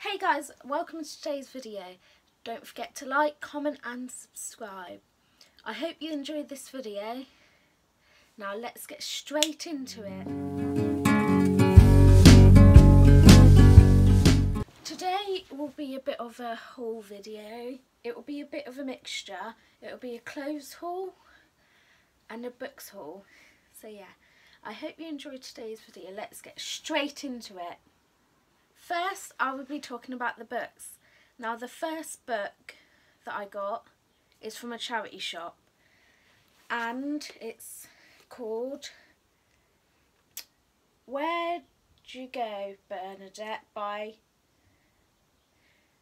Hey guys, welcome to today's video. Don't forget to like, comment and subscribe. I hope you enjoyed this video. Now let's get straight into it. Today will be a bit of a haul video. It will be a bit of a mixture. It will be a clothes haul and a books haul. So yeah, I hope you enjoyed today's video. Let's get straight into it. First, I will be talking about the books. Now, the first book that I got is from a charity shop, and it's called Where Did You Go Bernadette by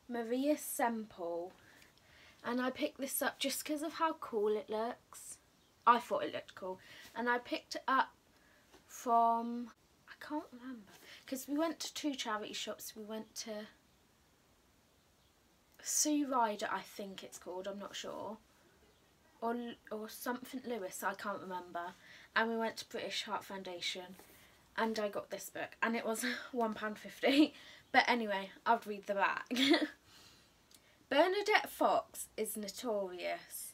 Maria Semple. And I picked this up just because of how cool it looks. I thought it looked cool, and I picked it up from, I can't remember, because we went to two charity shops. We went to Sue Ryder, I think it's called, I'm not sure, or something Lewis, I can't remember, and we went to British Heart Foundation, and I got this book, and it was £1.50, but anyway, I'll read the back. Bernadette Fox is notorious.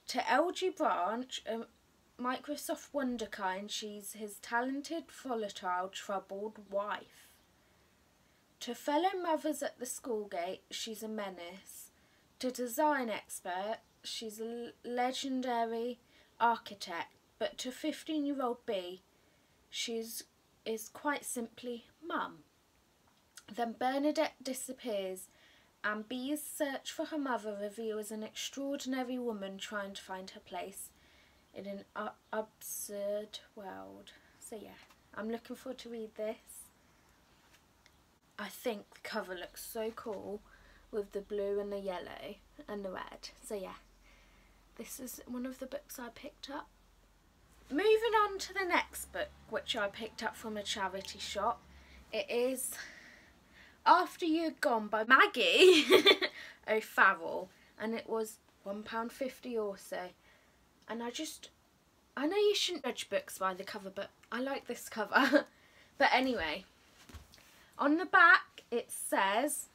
To LG Branch, a Microsoft wonderkind, she's his talented, volatile, troubled wife. To fellow mothers at the school gate, she's a menace. To design expert, she's a legendary architect. But to 15-year-old B, is quite simply mum. Then Bernadette disappears, and B's search for her mother reveals an extraordinary woman trying to find her place in an absurd world. So yeah, I'm looking forward to read this. I think the cover looks so cool with the blue and the yellow and the red. So yeah, this is one of the books I picked up. Moving on to the next book, which I picked up from a charity shop. It is After You've Gone by Maggie O'Farrell, and it was £1.50 also. And I know you shouldn't judge books by the cover, but I like this cover. But anyway, on the back it says,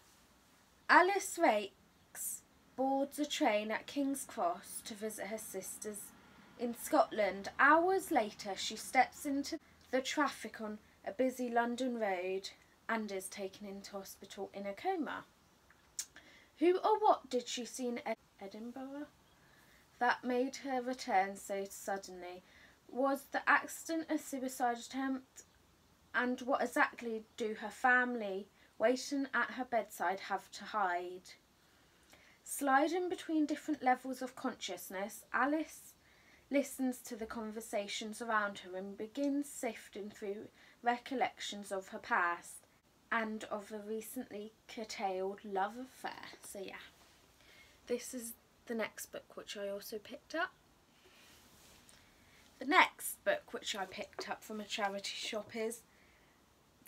Alice Rakes boards a train at King's Cross to visit her sisters in Scotland. Hours later, she steps into the traffic on a busy London road and is taken into hospital in a coma. Who or what did she see in Edinburgh that made her return so suddenly? Was the accident a suicide attempt? And what exactly do her family waiting at her bedside have to hide? Sliding between different levels of consciousness, Alice listens to the conversations around her and begins sifting through recollections of her past and of a recently curtailed love affair. So yeah, this is the next book which I also picked up. The next book which I picked up from a charity shop is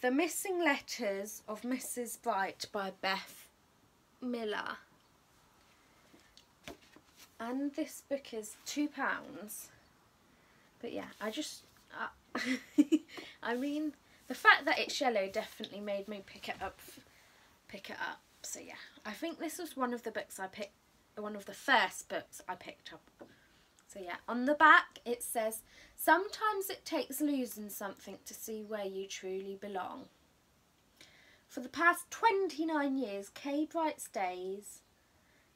The Missing Letters of Mrs. Bright by Beth Miller. And this book is £2. But yeah, I mean, the fact that it's yellow definitely made me pick it up. So yeah, I think this was one of the first books I picked up. So yeah, on the back it says, sometimes it takes losing something to see where you truly belong. For the past 29 years, Kay Bright's days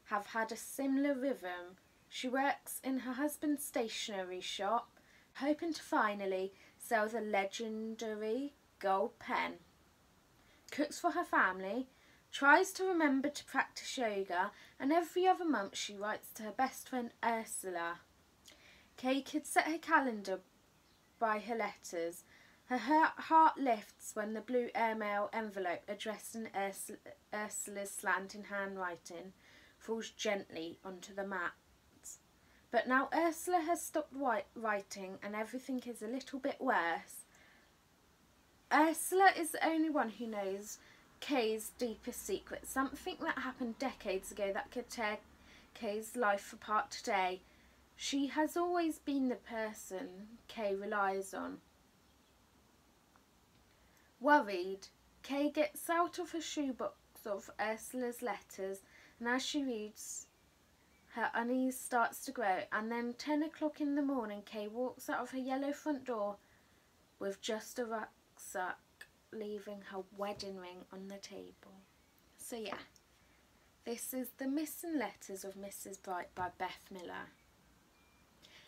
have had a similar rhythm. She works in her husband's stationery shop, hoping to finally sell the legendary gold pen. Cooks for her family, tries to remember to practice yoga, and every other month she writes to her best friend Ursula. Kay could set her calendar by her letters. Her heart lifts when the blue airmail envelope addressed in Ursula's slanting handwriting falls gently onto the mat. But now Ursula has stopped writing and everything is a little bit worse. Ursula is the only one who knows Kay's deepest secret, something that happened decades ago that could tear Kay's life apart today. She has always been the person Kay relies on. Worried, Kay gets out of her shoebox pages of Ursula's letters, and as she reads, her unease starts to grow, and then 10 o'clock in the morning, Kay walks out of her yellow front door with just a rucksack, leaving her wedding ring on the table. So yeah, this is The Missing Letters of Mrs. Bright by Beth Miller.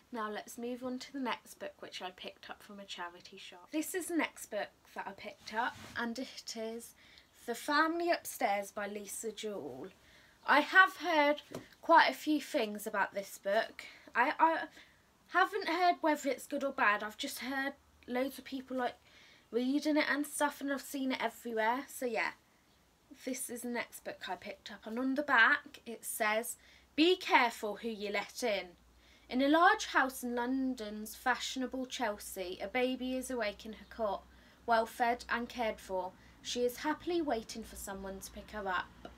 Now let's move on to the next book, which I picked up from a charity shop. This is the next book that I picked up, and it is The Family Upstairs by Lisa Jewell. I have heard quite a few things about this book. I haven't heard whether it's good or bad. I've just heard loads of people like reading it and stuff, and I've seen it everywhere. So yeah, this is the next book I picked up, and on the back it says, "Be careful who you let in." In a large house in London's fashionable Chelsea, a baby is awake in her cot, well fed and cared for. She is happily waiting for someone to pick her up.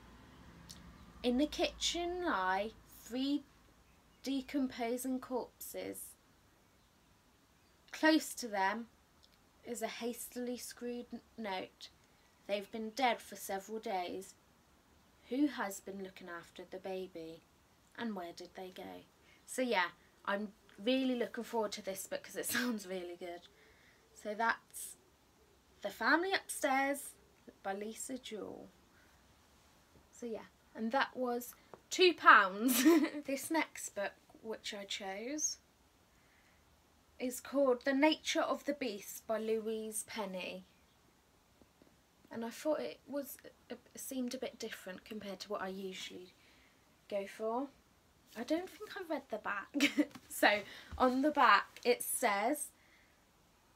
In the kitchen lie 3 decomposing corpses. Close to them is a hastily screwed note. They've been dead for several days. Who has been looking after the baby? And where did they go? So yeah, I'm really looking forward to this book because it sounds really good. So that's The Family Upstairs by Lisa Jewell. So yeah, and that was £2. This next book, which I chose, is called The Nature of the Beast by Louise Penny. And I thought it seemed a bit different compared to what I usually go for. I don't think I read the back. So on the back it says,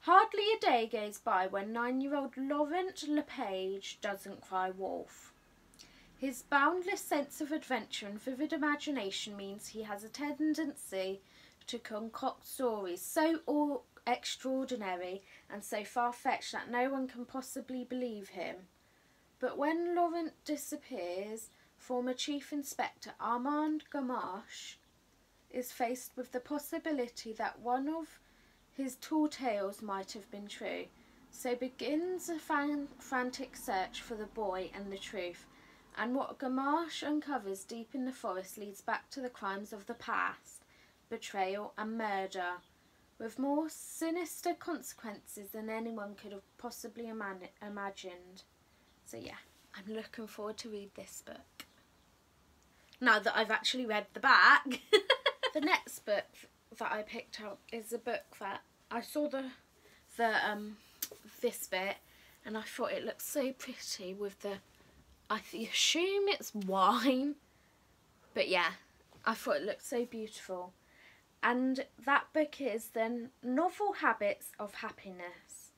"Hardly a day goes by when 9-year-old Laurent Lepage doesn't cry wolf. His boundless sense of adventure and vivid imagination means he has a tendency to concoct stories so extraordinary and so far-fetched that no one can possibly believe him. But when Laurent disappears, former Chief Inspector Armand Gamache is faced with the possibility that one of his tall tales might have been true. So begins a frantic search for the boy and the truth, and what Gamache uncovers deep in the forest leads back to the crimes of the past, betrayal and murder, with more sinister consequences than anyone could have possibly imagined. So yeah, I'm looking forward to read this book, now that I've actually read the back. The next book that I picked up is a book that I saw this bit, and I thought it looked so pretty with the, I assume it's wine, but yeah, I thought it looked so beautiful. And that book is The Novel Habits of Happiness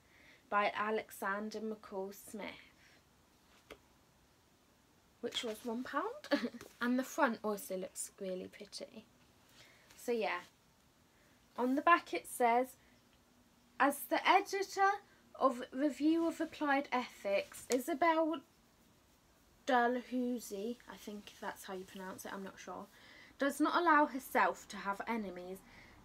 by Alexander McCall Smith, which was £1. And the front also looks really pretty. So yeah, on the back it says, "As the editor of Review of Applied Ethics, Isabel Dalhousie," I think that's how you pronounce it, I'm not sure, "does not allow herself to have enemies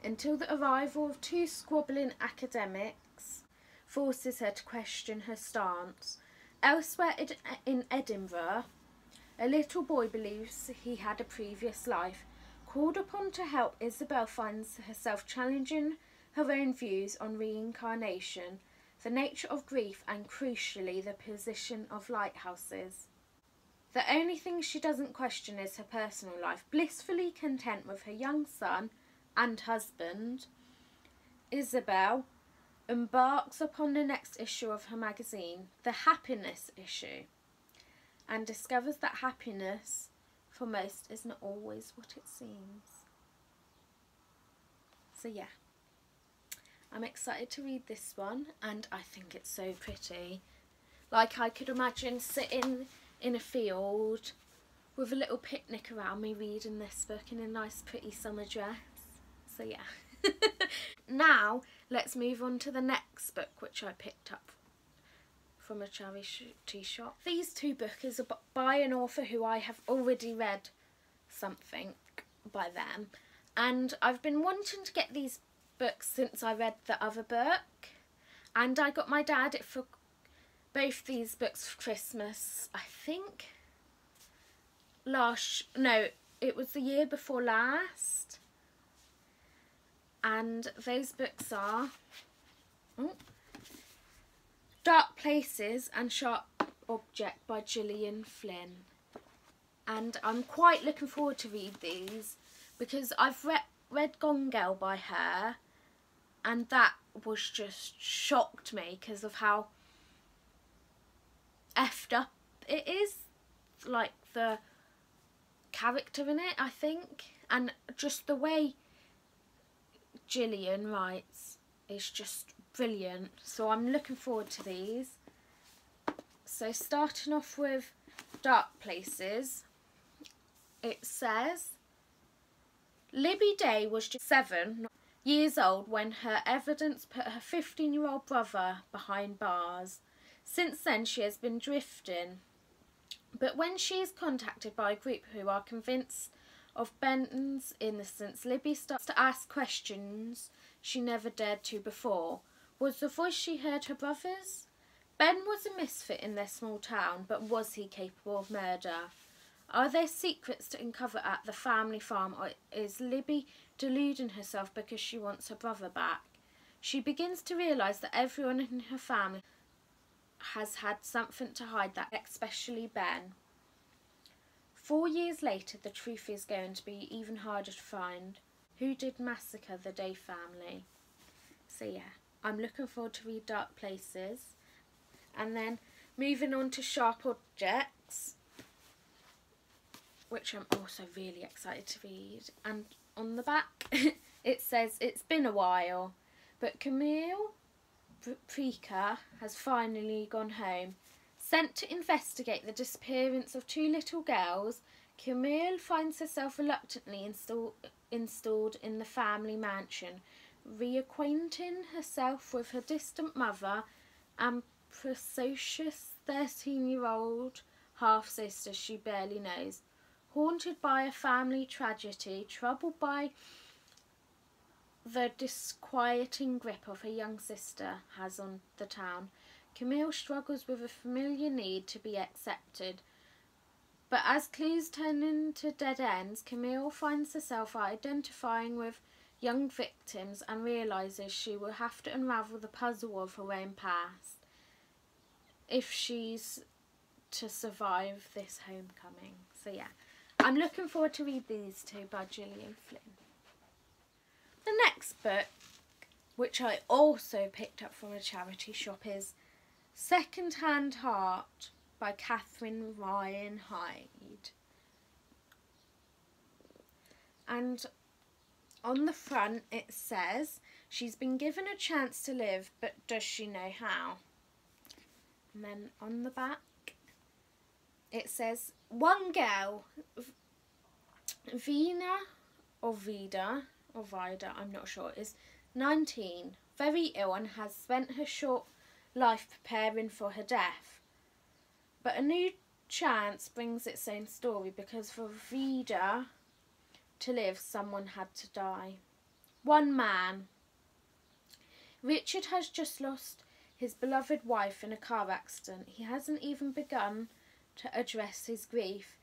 until the arrival of 2 squabbling academics forces her to question her stance. Elsewhere in Edinburgh, a little boy believes he had a previous life. Called upon to help, Isabel finds herself challenging her own views on reincarnation, the nature of grief, and crucially the position of lighthouses. The only thing she doesn't question is her personal life. Blissfully content with her young son and husband, Isabel embarks upon the next issue of her magazine, the Happiness Issue, and discovers that happiness for most is not always what it seems." So yeah, I'm excited to read this one, and I think it's so pretty. Like, I could imagine sitting in a field with a little picnic around me reading this book in a nice pretty summer dress. So yeah. Now let's move on to the next book, which I picked up from a charity shop. These 2 books are by an author who I have already read something by them, and I've been wanting to get these books since I read the other book, and I got my dad for both these books for Christmas, I think it was the year before last. And those books are Dark Places and Sharp Object by Gillian Flynn. And I'm quite looking forward to read these because I've read Gone Girl by her, and that was just shocked me because of how effed up it is, like the character in it, I think, and just the way Gillian writes is just brilliant. So I'm looking forward to these. So starting off with Dark Places, it says, Libby Day was just 7 years old when her evidence put her 15-year-old brother behind bars. Since then she has been drifting. But when she is contacted by a group who are convinced of Ben's innocence, Libby starts to ask questions she never dared to before. Was the voice she heard her brother's? Ben was a misfit in their small town, but was he capable of murder? Are there secrets to uncover at the family farm, or is Libby deluding herself because she wants her brother back? She begins to realise that everyone in her family has had something to hide, that especially Ben. 4 years later, the truth is going to be even harder to find. Who did massacre the Day family? So yeah, I'm looking forward to read Dark Places. And then moving on to Sharp Objects, which I'm also really excited to read. And on the back it says, it's been a while, but Camille Preaker has finally gone home. Sent to investigate the disappearance of 2 little girls, Camille finds herself reluctantly installed in the family mansion, reacquainting herself with her distant mother and precocious 13-year-old half-sister she barely knows. Haunted by a family tragedy, troubled by the disquieting grip of her young sister has on the town, Camille struggles with a familiar need to be accepted. But as clues turn into dead ends, Camille finds herself identifying with young victims and realises she will have to unravel the puzzle of her own past if she's to survive this homecoming. So yeah, I'm looking forward to read these 2 by Gillian Flynn. The next book, which I also picked up from a charity shop, is Secondhand Heart by Catherine Ryan Hyde. And on the front it says, she's been given a chance to live, but does she know how? And then on the back it says, one girl, Vida, I'm not sure, is 19, very ill and has spent her short life preparing for her death. But a new chance brings its own story, because for Vida to live, someone had to die. One man. Richard has just lost his beloved wife in a car accident. He hasn't even begun to address his grief,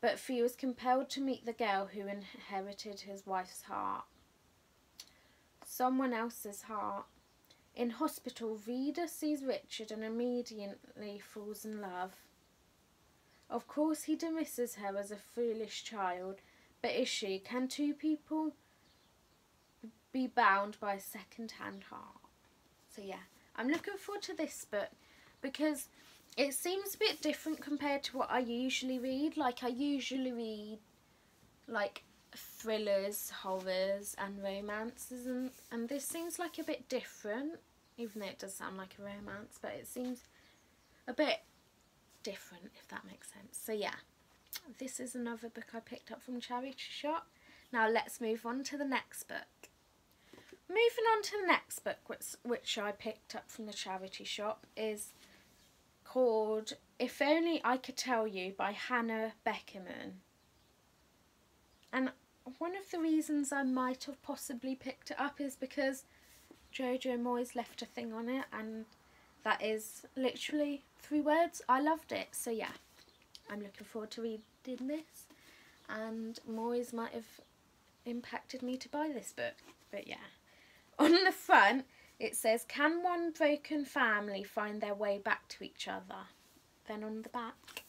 but feels compelled to meet the girl who inherited his wife's heart. Someone else's heart. In hospital, Vida sees Richard and immediately falls in love. Of course, he dismisses her as a foolish child, but is she? Can 2 people be bound by a second-hand heart? So yeah, I'm looking forward to this book because it seems a bit different compared to what I usually read. Like, I usually read like thrillers, horrors and romances, and this seems like a bit different, even though it does sound like a romance, but it seems a bit different, if that makes sense. So yeah, this is another book I picked up from charity shop. Now let's move on to the next book. Moving on to the next book, which I picked up from the charity shop, is called If Only I Could Tell You by Hannah Beckerman. And one of the reasons I might have possibly picked it up is because Jojo Moyes left a thing on it, and that is literally 3 words. I loved it. So yeah, I'm looking forward to reading this, and Moyes might have impacted me to buy this book. But yeah, on the front it says, can one broken family find their way back to each other? Then on the back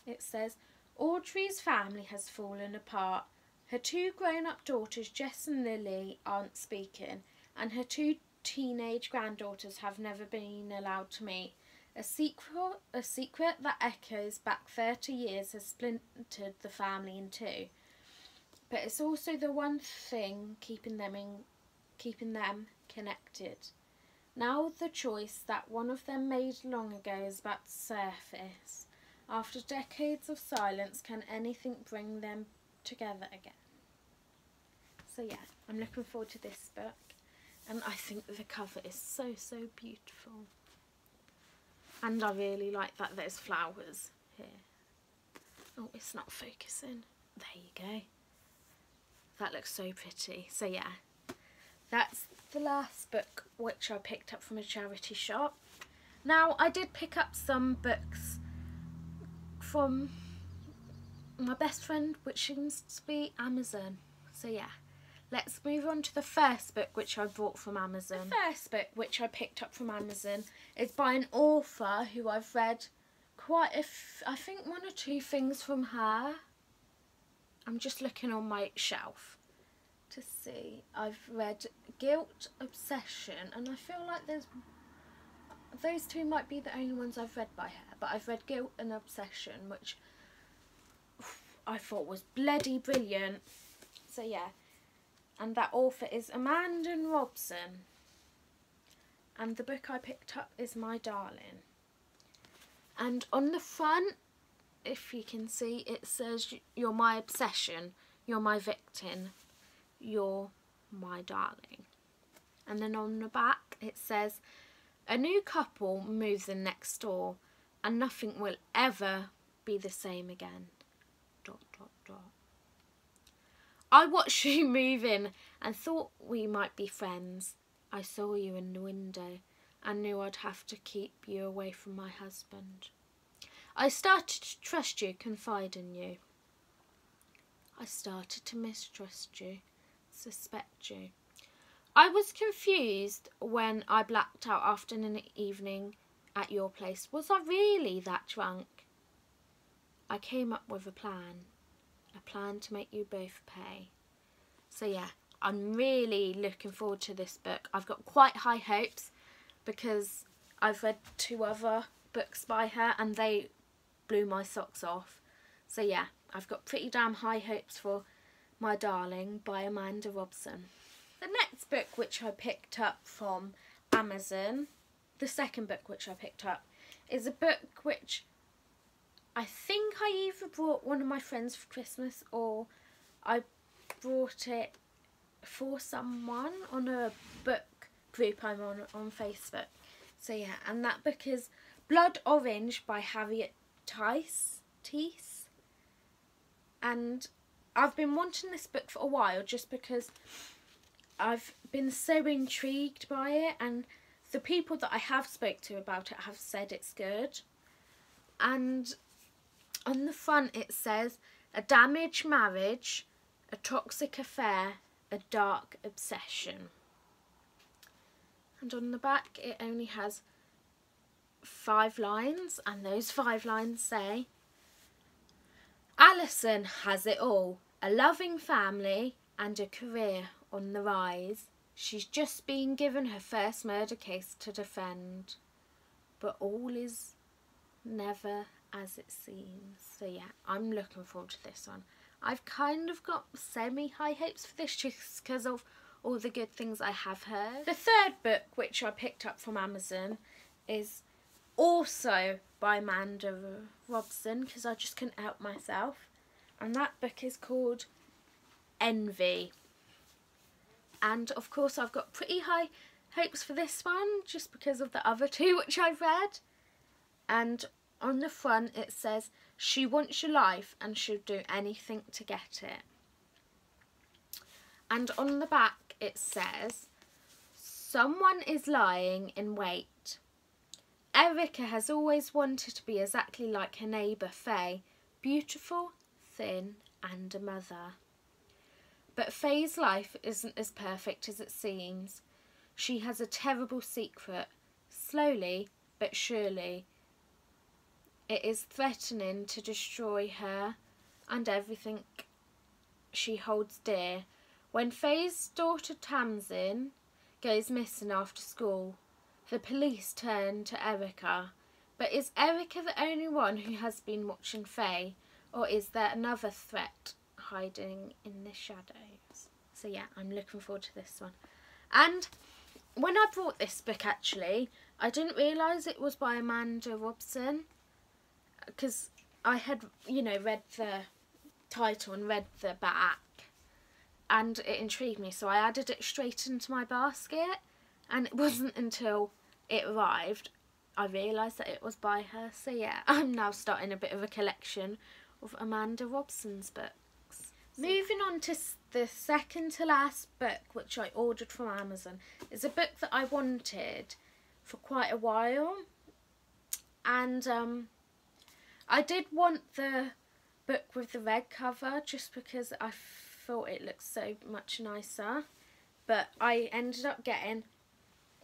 it says, Audrey's family has fallen apart. Her 2 grown-up daughters, Jess and Lily, aren't speaking, and her 2 teenage granddaughters have never been allowed to meet. A secret that echoes back 30 years has splintered the family in 2. But it's also the one thing keeping them connected. Now the choice that one of them made long ago is about to surface. After decades of silence, can anything bring them together again? So yeah, I'm looking forward to this book, and I think the cover is so beautiful. And I really like that there's flowers here. Oh, it's not focusing. There you go. That looks so pretty. So yeah, that's the last book which I picked up from a charity shop. Now, I did pick up some books from my best friend, which seems to be Amazon. So yeah, let's move on to the first book which I bought from Amazon. The first book which I picked up from Amazon is by an author who I've read I think 1 or 2 things from her. I'm just looking on my shelf to see. I've read Guilt, Obsession, and I feel like those 2 might be the only ones I've read by her. But I've read Guilt and Obsession, which I thought was bloody brilliant. So yeah, and that author is Amanda Robson, and the book I picked up is My Darling. And on the front, if you can see, it says, you're my obsession, you're my victim, you're my darling. And then on the back it says, a new couple moves in next door and nothing will ever be the same again. ... I watched you move in and thought we might be friends. I saw you in the window and knew I'd have to keep you away from my husband. I started to trust you, confide in you. I started to mistrust you, suspect you. I was confused when I blacked out after an evening at your place. Was I really that drunk? I came up with a plan to make you both pay. So yeah, I'm really looking forward to this book. I've got quite high hopes because I've read 2 other books by her and they blew my socks off. So yeah, I've got pretty damn high hopes for My Darling by Amanda Robson. The next book which I picked up from Amazon, the second book which I picked up, is a book which I think I either brought one of my friends for Christmas or I brought it for someone on a book group I'm on Facebook. So yeah, and that book is Blood Orange by Harriet Tice. And I've been wanting this book for a while just because I've been so intrigued by it, and the people that I have spoke to about it have said it's good. And on the front it says, a damaged marriage, a toxic affair, a dark obsession. And on the back it only has 5 lines, and those 5 lines say, Alison has it all, a loving family and a career on the rise. She's just been given her first murder case to defend, but all is never as it seems. So yeah, I'm looking forward to this one. I've kind of got semi-high hopes for this just because of all the good things I have heard. The third book which I picked up from Amazon is also by Amanda Robson because I just couldn't help myself, and that book is called Envy. And of course I've got pretty high hopes for this one just because of the other 2 which I've read. And on the front it says, she wants your life and she'll do anything to get it. And on the back it says, someone is lying in wait. Erica has always wanted to be exactly like her neighbour Faye, beautiful, thin and a mother. But Faye's life isn't as perfect as it seems. She has a terrible secret. Slowly but surely, it is threatening to destroy her and everything she holds dear. When Faye's daughter Tamsin goes missing after school, the police turn to Erica. But is Erica the only one who has been watching Faye, or is there another threat hiding in the shadows? So yeah, I'm looking forward to this one. And when I bought this book, actually, I didn't realise it was by Amanda Robson, because I had, you know, read the title and read the back, and it intrigued me, so I added it straight into my basket. And it wasn't until it arrived I realised that it was by her. So yeah, I'm now starting a bit of a collection of Amanda Robson's books. Moving on to the second to last book, which I ordered from Amazon. It's a book that I wanted for quite a while, and I did want the book with the red cover just because I thought it looked so much nicer, but I ended up getting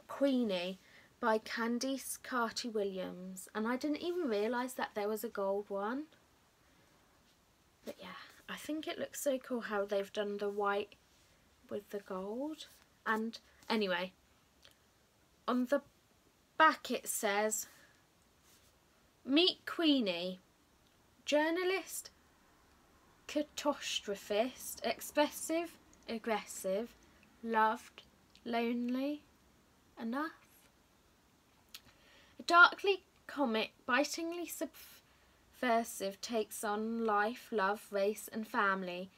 Queenie by Candice Carty-Williams, and I didn't even realise that there was a gold one. But yeah, I think it looks so cool how they've done the white with the gold. And anyway, on the back it says, "Meet Queenie, journalist, catastrophist, expressive, aggressive, loved, lonely, enough." A darkly comic, bitingly subversive takes on life, love, race and family.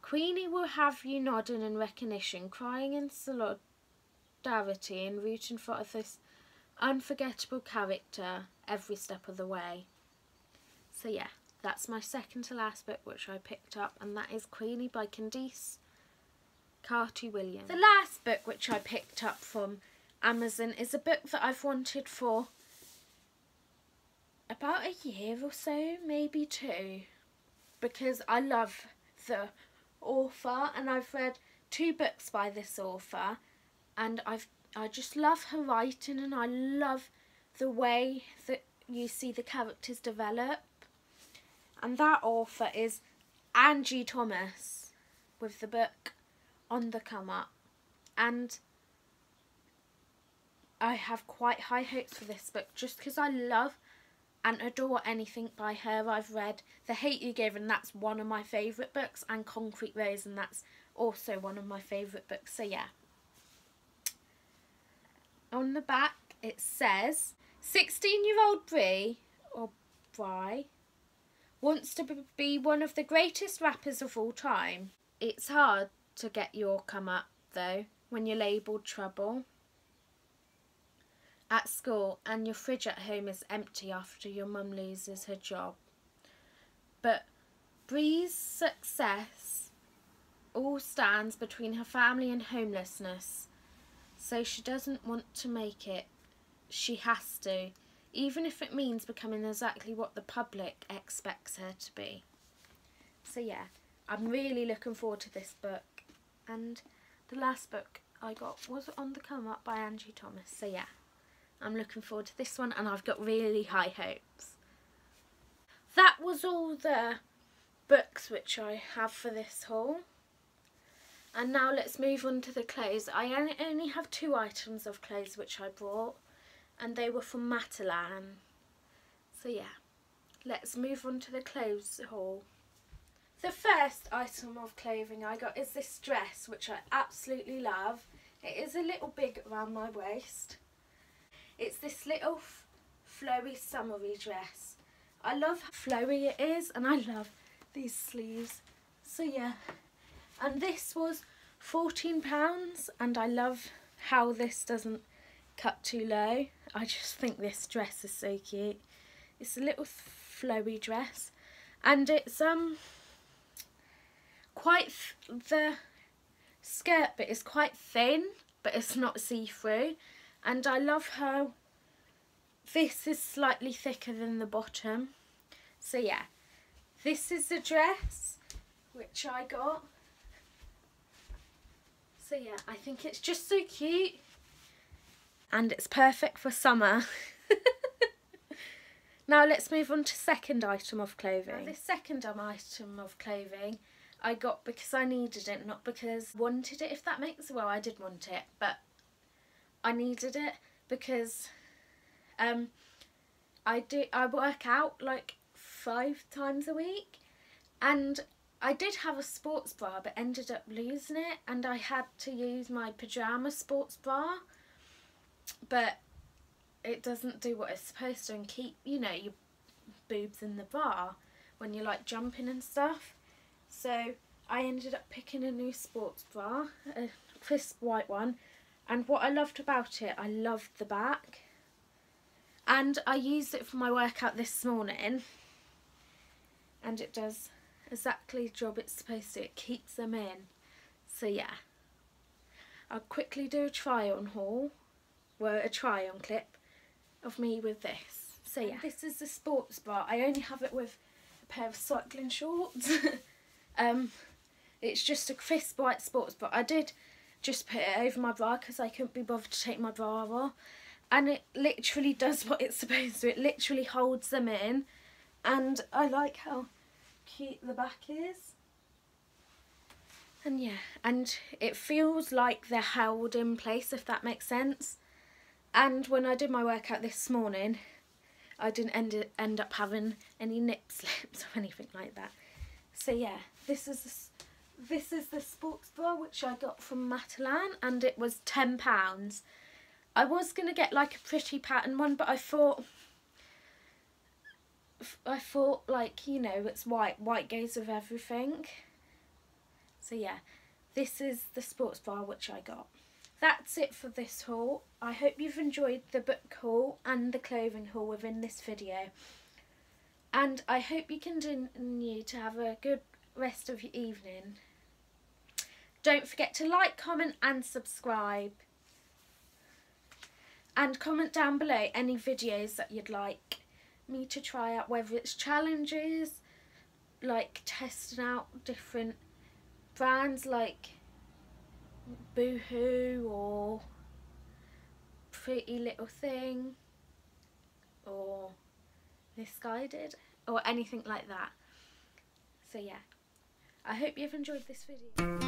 Queenie will have you nodding in recognition, crying in solidarity and rooting for this unforgettable character every step of the way. So yeah, that's my second to last book which I picked up, and that is Queenie by Candice Carty-Williams. The last book which I picked up from Amazon is a book that I've wanted for about a year or so, maybe 2, because I love the author and I've read 2 books by this author, and I just love her writing, and I love the way that you see the characters develop. And that author is Angie Thomas, with the book On the Come Up. And I have quite high hopes for this book just because I love and adore anything by her. I've read The Hate You Give, and that's one of my favourite books, and Concrete Rose, and that's also one of my favourite books. So yeah. On the back it says, 16-year-old Brie, or Bri, wants to be one of the greatest rappers of all time. It's hard to get your come up though when you're labelled trouble at school and your fridge at home is empty after your mum loses her job. But Brie's success all stands between her family and homelessness, so she doesn't want to make it. She has to, even if it means becoming exactly what the public expects her to be. So yeah, I'm really looking forward to this book. And the last book I got was On the Come Up by Angie Thomas. So yeah, I'm looking forward to this one, and I've got really high hopes. That was all the books which I have for this haul. And now let's move on to the clothes. I only have 2 items of clothes which I brought, and they were from Matalan. So yeah, let's move on to the clothes haul. The first item of clothing I got is this dress, which I absolutely love. It is a little big around my waist. It's this little flowy summery dress. I love how flowy it is, and I love these sleeves. So yeah, and this was £14, and I love how this doesn't cut too low. I just think this dress is so cute. It's a little flowy dress, and it's quite the skirt bit is quite thin, but it's not see-through. And I love how this is slightly thicker than the bottom. So yeah, this is the dress which I got. So yeah, I think it's just so cute. And it's perfect for summer. Now let's move on to second item of clothing. Now, this second item of clothing I got because I needed it, not because I wanted it, if that makes, well, I did want it, but I needed it because I work out like 5 times a week, and I did have a sports bra but ended up losing it, and I had to use my pyjama sports bra, but it doesn't do what it's supposed to and keep, you know, your boobs in the bra when you're like jumping and stuff. So I ended up picking a new sports bra, a crisp white one, and what I loved about it, I loved the back, and I used it for my workout this morning, and it does exactly the job it's supposed to. It keeps them in. So yeah, I'll quickly do a try on haul, well, a try on clip of me with this. So yeah, this is the sports bra. I only have it with a pair of cycling shorts. It's just a crisp white sports bra. I did just put it over my bra because I couldn't be bothered to take my bra off, and it literally does what it's supposed to. It literally holds them in, and I like how cute the back is. And yeah, and it feels like they're held in place, if that makes sense. And when I did my workout this morning, I didn't end up having any nip slips or anything like that. So yeah, this is the sports bra which I got from Matalan, and it was £10. I was gonna get like a pretty pattern one, but I thought like, you know, it's white goes with everything. So yeah, this is the sports bra which I got. That's it for this haul. I hope you've enjoyed the book haul and the clothing haul within this video. And I hope you continue to have a good rest of your evening. Don't forget to like, comment and subscribe. And comment down below any videos that you'd like me to try out, whether it's challenges, like testing out different brands like Boohoo or Pretty Little Thing or Misguided or anything like that. So yeah, I hope you've enjoyed this video.